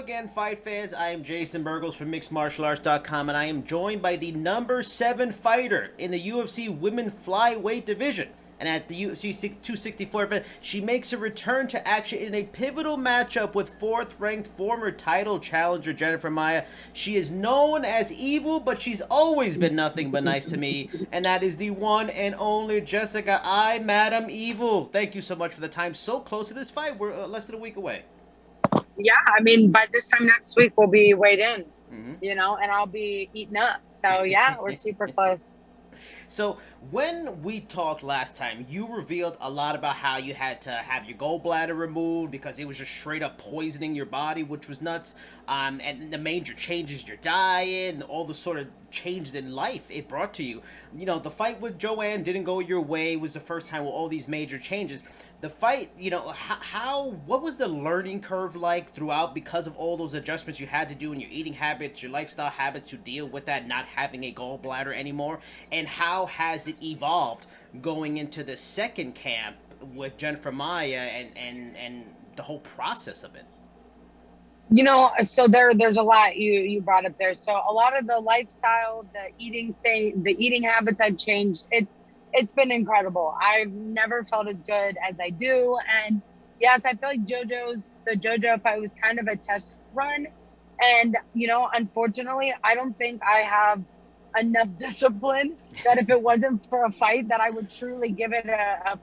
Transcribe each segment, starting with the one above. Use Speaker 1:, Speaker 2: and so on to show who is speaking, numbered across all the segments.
Speaker 1: again, fight fans. I am Jason Burgos from MixedMartialArts.com, and I am joined by the number 7 fighter in the UFC Women Flyweight division. And at the UFC 264 event, she makes a return to action in a pivotal matchup with 4th-ranked former title challenger Jennifer Maia. She is known as evil, but she's always been nothing but nice to me. And that is the one and only Jessica I, Madam Evil. Thank you so much for the time. So close to this fight. We're less than a week away.
Speaker 2: Yeah, I mean, by this time next week, we'll be weighed in, and I'll be eating up. So, yeah, we're super close.
Speaker 1: So when we talked last time, you revealed a lot about how you had to have your gallbladder removed because it was just straight up poisoning your body, which was nuts. And the major changes, your diet, and all the sort of changes in life it brought to you. You know, the fight with Joanne didn't go your way. It was the first time with all these major changes. The fight, what was the learning curve like throughout because of all those adjustments you had to do in your eating habits, your lifestyle habits to deal with that not having a gallbladder anymore? And how has it evolved going into the second camp with Jennifer Maia and the whole process of it?
Speaker 2: So there's a lot you brought up there. So a lot of the lifestyle, the eating habits I've changed, it's been incredible. I've never felt as good as I do. And yes, I feel like the JoJo fight was kind of a test run. And, unfortunately, I don't think I have enough discipline that if it wasn't for a fight that I would truly give it a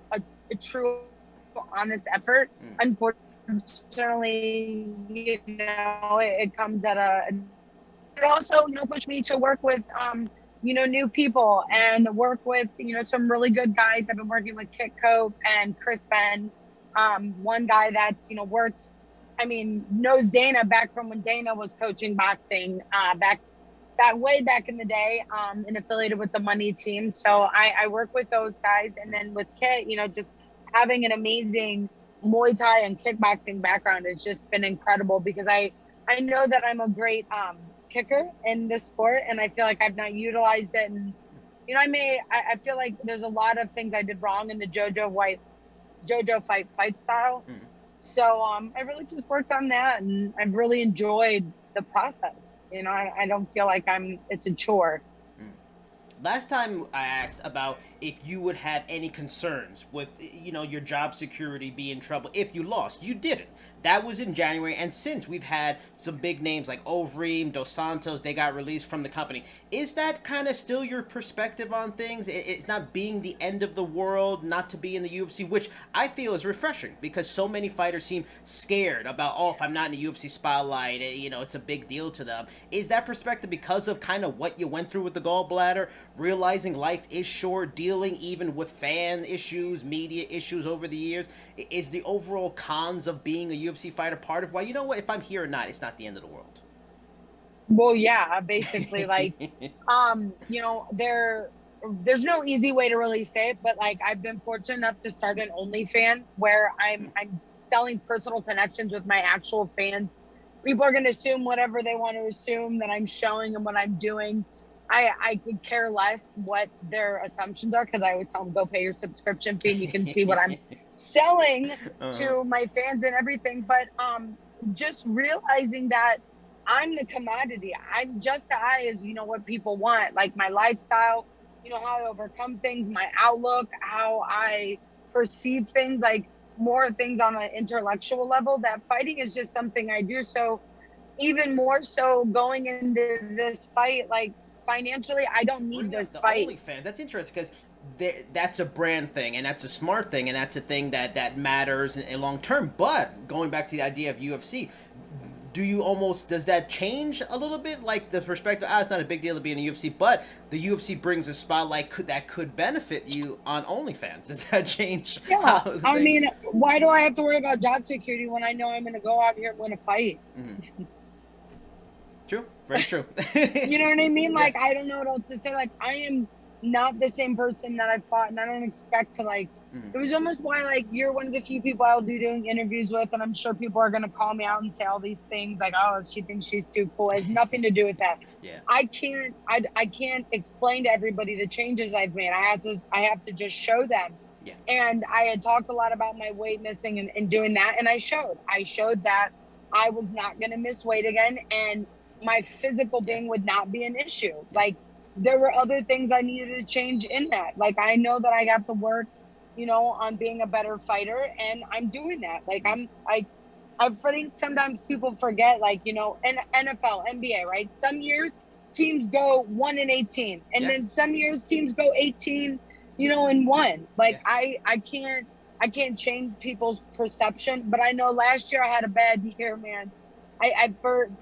Speaker 2: true, honest effort. Unfortunately, it comes at it also, pushed me to work with, new people and work with, some really good guys. I've been working with Kit Cope and Chris Ben. One guy that's, knows Dana back from when Dana was coaching boxing way back in the day, and affiliated with the Money team. So I work with those guys. And then with Kit, just having an amazing Muay Thai and kickboxing background has just been incredible because I know that I'm a great, kicker in this sport, and I feel like I've not utilized it. And I feel like there's a lot of things I did wrong in the JoJo fight style. So I really just worked on that, and I've really enjoyed the process. I don't feel like it's a chore.
Speaker 1: Last time I asked about if you would have any concerns with, your job security be in trouble if you lost. You didn't. That was in January, and since we've had some big names like Overeem, Dos Santos, they got released from the company. Is that kind of still your perspective on things? It's not being the end of the world, not to be in the UFC, which I feel is refreshing because so many fighters seem scared about, if I'm not in the UFC spotlight, it's a big deal to them. Is that perspective because of kind of what you went through with the gallbladder, realizing life is short, dealing even with fan issues, media issues over the years? Is the overall cons of being a UFC fighter part of why, if I'm here or not, it's not the end of the world?
Speaker 2: Well, yeah, basically, there's no easy way to really say it, but I've been fortunate enough to start an OnlyFans where I'm selling personal connections with my actual fans. People are going to assume whatever they want to assume that I'm showing and what I'm doing. I could care less what their assumptions are because I always tell them, go pay your subscription fee and you can see what I'm selling to my fans and everything. But just realizing that I'm the commodity. I'm just as, what people want, like my lifestyle, how I overcome things, my outlook, how I perceive things, more things on an intellectual level. That fighting is just something I do. So even more so going into this fight, financially, I don't need this fight.
Speaker 1: OnlyFans. That's interesting because that's a brand thing, and that's a smart thing, and that's a thing that matters in long term. But going back to the idea of UFC, does that change a little bit? Like the perspective, it's not a big deal to be in the UFC, but the UFC brings a spotlight that could benefit you on OnlyFans. Does that change?
Speaker 2: Yeah, why do I have to worry about job security when I know I'm going to go out here and win a fight?
Speaker 1: True. Very true.
Speaker 2: You know what I mean?
Speaker 1: Yeah.
Speaker 2: I don't know what else to say. I am not the same person that I fought, and I don't expect to it was almost why you're one of the few people I'll be doing interviews with, and I'm sure people are gonna call me out and say all these things she thinks she's too cool. It has nothing to do with that.
Speaker 1: Yeah.
Speaker 2: I can't explain to everybody the changes I've made. I have to just show them.
Speaker 1: Yeah.
Speaker 2: And I had talked a lot about my weight missing and doing that, and I showed that I was not going to miss weight again, and my physical being would not be an issue. Like, there were other things I needed to change in that. Like, I know that I have to work, on being a better fighter, and I'm doing that. Like, I think sometimes people forget, like, in NFL, NBA, right? Some years teams go 1-18, and then some years teams go 18, and 1. Like, I can't change people's perception, but I know last year I had a bad year, man.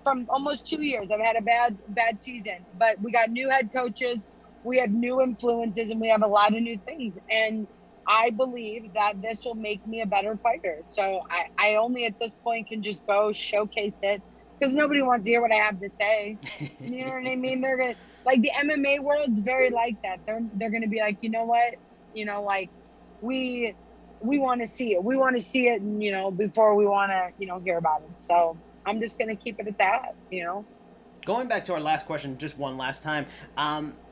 Speaker 2: From almost 2 years, I've had a bad season, but we got new head coaches, we have new influences, and we have a lot of new things. And I believe that this will make me a better fighter. So I only at this point can just go showcase it, because nobody wants to hear what I have to say. You know what I mean? They're gonna, like, the MMA world's very like that. They're gonna be like, you know what? Like, we want to see it. We want to see it, before we want to, hear about it. So I'm just going to keep it at that.
Speaker 1: Going back to our last question, just one last time,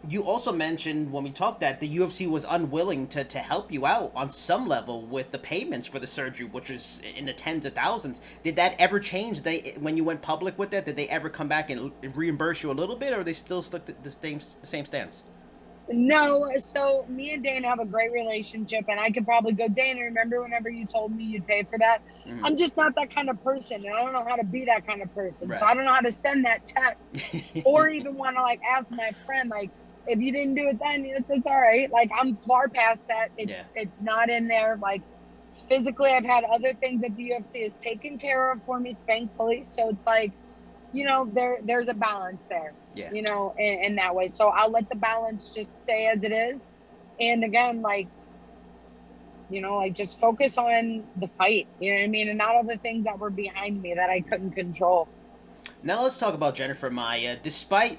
Speaker 1: you also mentioned when we talked that the UFC was unwilling to help you out on some level with the payments for the surgery, which was in the tens of thousands. Did that ever change? When you went public with that, did they ever come back and reimburse you a little bit, or are they still stuck to the same stance?
Speaker 2: No, so me and Dana have a great relationship, and I could probably go, Dana, remember whenever you told me you'd pay for that? Mm-hmm. I'm just not that kind of person, and I don't know how to be that kind of person. Right. So I don't know how to send that text or even want to, like, ask my friend, like, if you didn't do it then, it's all right. Like, I'm far past that. It's not in there. Like, physically, I've had other things that the UFC has taken care of for me, thankfully. So it's like, there's a balance there, in that way. So I'll let the balance just stay as it is. And again, like, just focus on the fight, you know what I mean? And not all the things that were behind me that I couldn't control.
Speaker 1: Now let's talk about Jennifer Maia. Despite,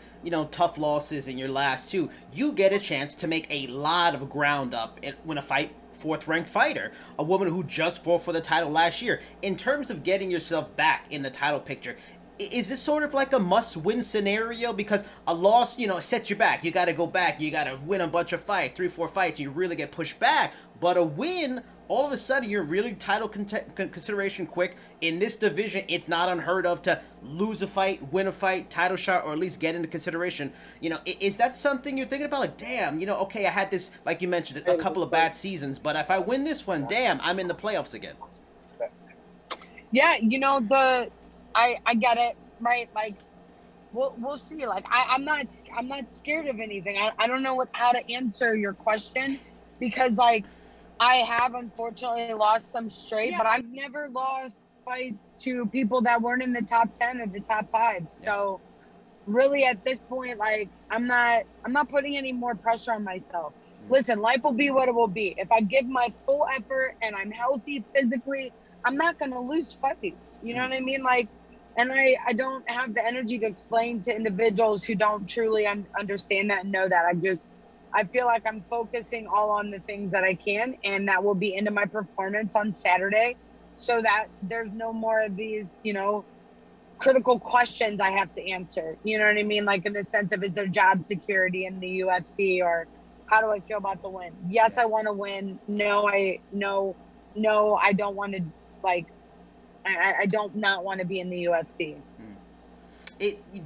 Speaker 1: tough losses in your last two, you get a chance to make a lot of ground up and win a fight. Fourth-ranked fighter, a woman who just fought for the title last year. In terms of getting yourself back in the title picture, is this sort of like a must-win scenario? Because a loss, sets you back. You got to go back. You got to win a bunch of fights, 3-4 fights, and you really get pushed back. But a win, all of a sudden, you're really title consideration quick. In this division, it's not unheard of to lose a fight, win a fight, title shot, or at least get into consideration. Is that something you're thinking about? Like, damn, okay, I had this, like you mentioned, a couple of bad seasons, but if I win this one, damn, I'm in the playoffs again.
Speaker 2: Yeah, I get it, right? Like, we'll see. Like, I'm not scared of anything. I don't know how to answer your question, because, like, I have unfortunately lost some straight, but I've never lost fights to people that weren't in the top 10 or the top 5. So really at this point, like, I'm not putting any more pressure on myself. Listen, life will be what it will be. If I give my full effort and I'm healthy physically, I'm not going to lose fights. You know what I mean? Like, and I don't have the energy to explain to individuals who don't truly understand that and know that. I feel like I'm focusing all on the things that I can, and that will be into my performance on Saturday, so that there's no more of these, critical questions I have to answer. You know what I mean? Like, in the sense of, is there job security in the UFC, or how do I feel about the win? Yes, I want to win. No, I don't want to, like, I don't not want to be in the UFC.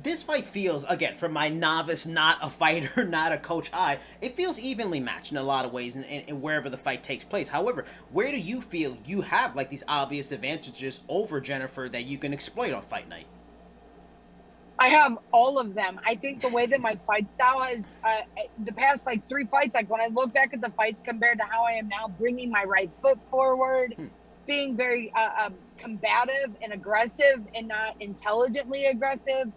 Speaker 1: This fight feels, again, from my novice, not a fighter, not a coach eye, it feels evenly matched in a lot of ways and wherever the fight takes place. However, where do you feel you have, like, these obvious advantages over Jennifer that you can exploit on fight night?
Speaker 2: I have all of them. I think the way that my fight style is, the past, like, 3 fights, like, when I look back at the fights compared to how I am now, bringing my right foot forward, being very combative and aggressive and not intelligently aggressive.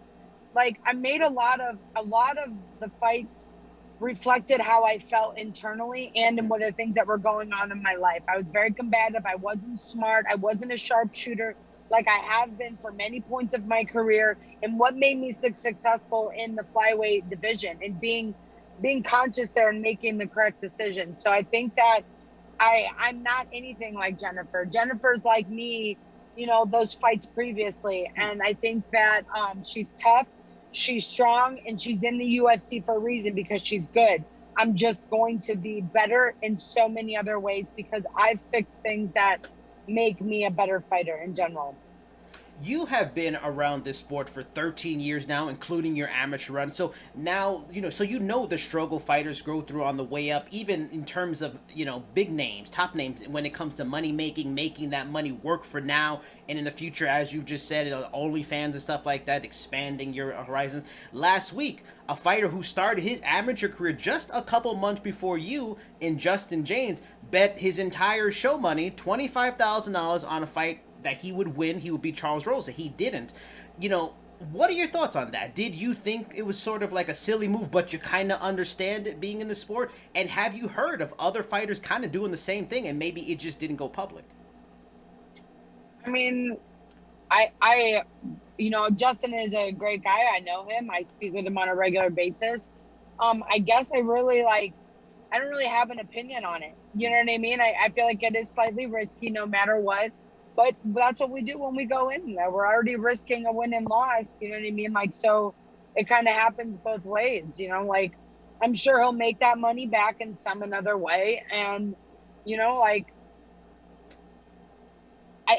Speaker 2: Like, I made a lot of the fights reflected how I felt internally and in what the things that were going on in my life. I was very combative. I wasn't smart. I wasn't a sharpshooter like I have been for many points of my career. And what made me successful in the flyweight division, and being conscious there and making the correct decision. So I think that I'm not anything like Jennifer. Jennifer's like me, those fights previously. And I think that she's tough, she's strong, and she's in the UFC for a reason, because she's good. I'm just going to be better in so many other ways, because I've fixed things that make me a better fighter in general.
Speaker 1: you have been around this sport for 13 years now, including your amateur run. So now, so the struggle fighters go through on the way up, even in terms of, big names, top names, when it comes to money making that money work for now and in the future, as you just said, OnlyFans and stuff like that, expanding your horizons. Last week, a fighter who started his amateur career just a couple months before you, in Justin Jaynes, bet his entire show money, $25,000, on a fight that he would win. He would beat Charles Rosa. He didn't. What are your thoughts on that? Did you think it was sort of like a silly move, but you kind of understand it being in the sport? And have you heard of other fighters kind of doing the same thing and maybe it just didn't go public?
Speaker 2: I mean, Justin is a great guy. I know him. I speak with him on a regular basis. I guess I don't really have an opinion on it. You know what I mean? I feel like it is slightly risky no matter what. But that's what we do when we go in there. We're already risking a win and loss. You know what I mean? Like, so it kind of happens both ways, like I'm sure he'll make that money back in some another way. And,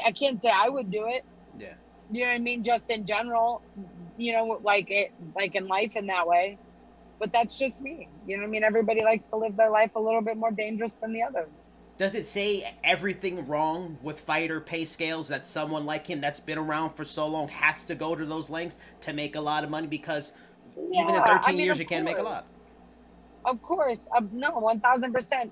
Speaker 2: I can't say I would do it.
Speaker 1: Yeah.
Speaker 2: You know what I mean? Just in general, like in life in that way. But that's just me. You know what I mean? Everybody likes to live their life a little bit more dangerous than the other.
Speaker 1: Does it say everything wrong with fighter pay scales that someone like him that's been around for so long has to go to those lengths to make a lot of money? Because even in 13 years, you can't make a lot.
Speaker 2: Of course. No, 1,000%.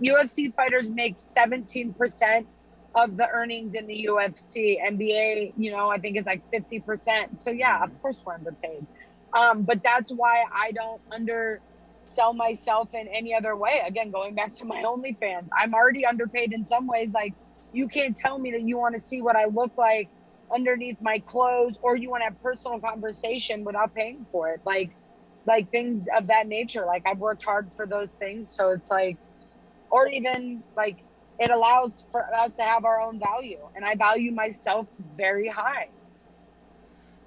Speaker 2: UFC fighters make 17% of the earnings in the UFC. NBA, I think is like 50%. So yeah, of course we're underpaid. But that's why I don't undersell myself in any other way. Again, going back to my OnlyFans, I'm already underpaid in some ways. Like, you can't tell me that you want to see what I look like underneath my clothes, or you want to have personal conversation without paying for it. Like things of that nature. Like, I've worked hard for those things. So it's like, or even like, it allows for us to have our own value. And I value myself very high.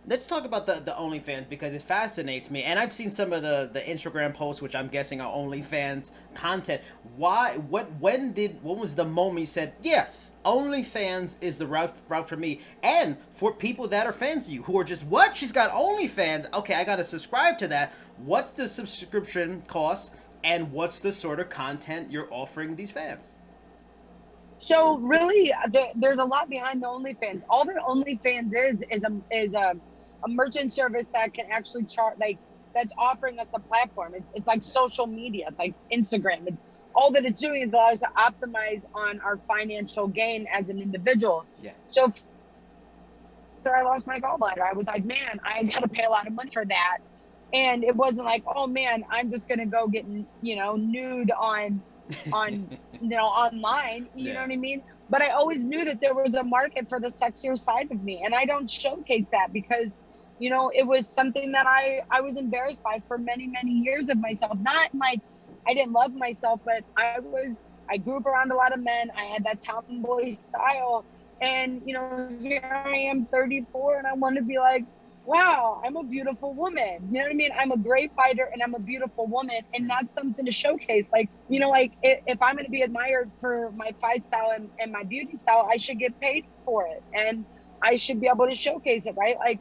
Speaker 1: Let's talk about the OnlyFans, because it fascinates me, and I've seen some of the Instagram posts, which I'm guessing are OnlyFans content. When was the moment you said, yes, OnlyFans is the route for me? And for people that are fans of you, who are just, what? She's got OnlyFans? Okay, I gotta subscribe to that. What's the subscription cost, and what's the sort of content you're offering these fans?
Speaker 2: So really, there's a lot behind the OnlyFans. All that OnlyFans is a merchant service that can actually charge, like, that's offering us a platform. It's like social media. It's like Instagram. It's all that it's doing is allow us to optimize on our financial gain as an individual.
Speaker 1: Yeah.
Speaker 2: So after I lost my gallbladder, I was like, man, I got to pay a lot of money for that. And it wasn't like, oh man, I'm just going to go get, nude on online, you know what I mean? But I always knew that there was a market for the sexier side of me, and I don't showcase that because, it was something that I was embarrassed by for many, many years of myself. Not like I didn't love myself, but I grew up around a lot of men. I had that tomboy style, and here I am 34 and I want to be like, wow, I'm a beautiful woman. You know what I mean? I'm a great fighter and I'm a beautiful woman. And that's something to showcase. Like, if I'm going to be admired for my fight style and my beauty style, I should get paid for it. And I should be able to showcase it, right? Like,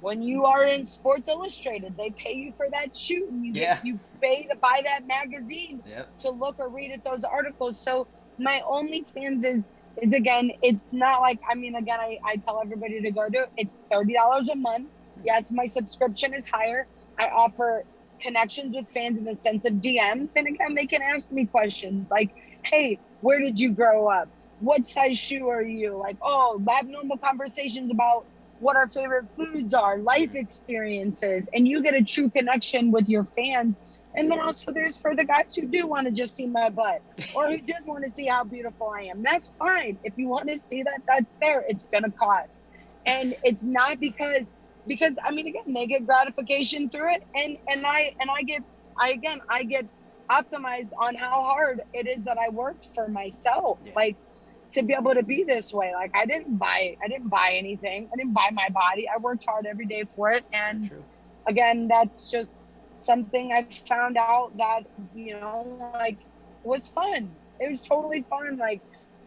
Speaker 2: when you are in Sports Illustrated, they pay you for that shoot. And you pay to buy that magazine to look or read at those articles. So my OnlyFans is again, it's not like, I tell everybody to go do it. It's $30 a month. Yes, my subscription is higher. I offer connections with fans in the sense of DMs. And again, they can ask me questions like, hey, where did you grow up? What size shoe are you? Like, have normal conversations about what our favorite foods are, life experiences, and you get a true connection with your fans. And then also there's for the guys who do want to just see my butt or who just want to see how beautiful I am. That's fine. If you want to see that, that's there. It's going to cost. And it's not because again, they get gratification through it. And I get optimized on how hard it is that I worked for myself. Yeah. Like, to be able to be this way. Like, I didn't buy anything. I didn't buy my body. I worked hard every day for it. And again, that's just something I found out that, was fun. It was totally fun. Like,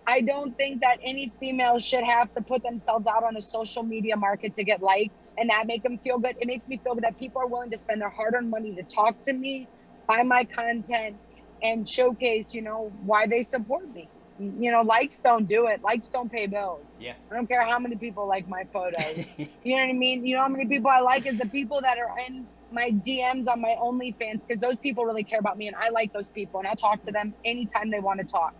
Speaker 2: I don't think that any female should have to put themselves out on a social media market to get likes and that make them feel good. It makes me feel good that people are willing to spend their hard-earned money to talk to me, buy my content, and showcase, you know, why they support me. You know, likes don't do it. Likes don't pay bills.
Speaker 1: Yeah.
Speaker 2: I don't care how many people like my photos. You know what I mean? You know how many people I like is the people that are in my DMs on my OnlyFans, because those people really care about me and I like those people and I'll talk to them anytime they want to talk.